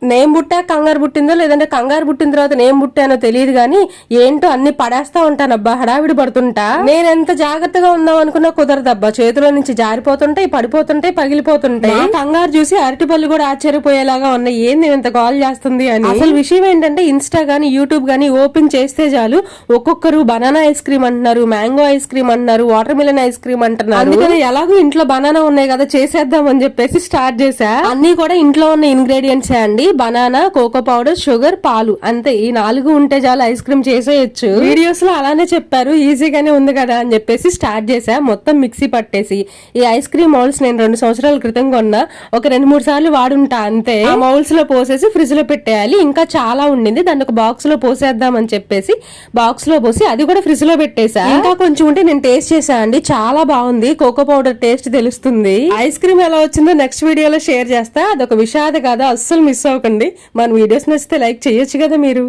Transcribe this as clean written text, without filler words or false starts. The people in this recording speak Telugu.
నేమ్ బుట్టా కంగారు పుట్టిందో లేదంటే కంగారు పుట్టిన తర్వాత నేమ్ బుట్టానో తెలియదు గానీ ఏంటో అన్ని పడేస్తా ఉంటానబ్బా, హడావిడి పడుతుంటా. నేను ఎంత జాగ్రత్తగా ఉందాం అనుకున్నా కుదరదబ్బా, చేతిలో నుంచి జారిపోతుంటాయి, పడిపోతుంటాయి, పగిలిపోతుంటాయి. కంగారు చూసి అరటిపళ్ళు కూడా ఆశ్చర్యపోయేలాగా ఉన్నాయి, ఏంది ఇంత కాల్ చేస్తుంది అని. అసలు విషయం ఏంటంటే ఇన్స్టా గానీ యూట్యూబ్ గానీ ఓపెన్ చేస్తే చాలు ఒక్కొక్కరు బనానా ఐస్ క్రీమ్ అంటున్నారు, మ్యాంగో ఐస్ క్రీమ్ అంటున్నారు, వాటర్ మిలన్ ఐస్ క్రీమ్ అంటున్నారు. అందుకని ఎలాగో ఇంట్లో బనానా ఉన్నాయి కదా చేసేద్దాం అని చెప్పేసి స్టార్ట్ చేశా. అన్ని కూడా ఇంట్లో ఉన్న ఇంగ్రీడియంట్స్ అండి, బనానా, కోకో పౌడర్, షుగర్, పాలు, అంతే. ఈ 4 ఉంటే చాలు ఐస్ క్రీమ్ చేసేయచ్చు. వీడియోస్ లో అలానే చెప్పారు, ఈజీగానే ఉంది కదా అని చెప్పేసి స్టార్ట్ చేసా. మొత్తం మిక్సీ పట్టేసి ఈ ఐస్ క్రీమ్ మౌల్స్ నేను 2 సంవత్సరాల క్రితం కొన్నా, ఒక 2-3 సార్లు వాడుంటా అంతే. ఆ మౌల్స్ లో పోసేసి ఫ్రిడ్జ్ లో పెట్టేయాలి. ఇంకా చాలా ఉండింది, దాన్ని ఒక బాక్స్ లో పోసేద్దాం అని చెప్పేసి బాక్స్ లో పోసి అది కూడా ఫ్రిడ్జ్ లో పెట్టేసా. ఇంకా కొంచెం ఉంటే నేను టేస్ట్ చేసా అండి, చాలా బాగుంది. కోకో పౌడర్ టేస్ట్ తెలుస్తుంది. ఐస్ క్రీమ్ ఎలా వచ్చిందో నెక్స్ట్ వీడియోలో షేర్ చేస్తా. అదొక విషాద కదా, అస్సలు మిస్ అవ్వకండి. మన వీడియోస్ నచ్చితే లైక్ చేయొచ్చు కదా మీరు.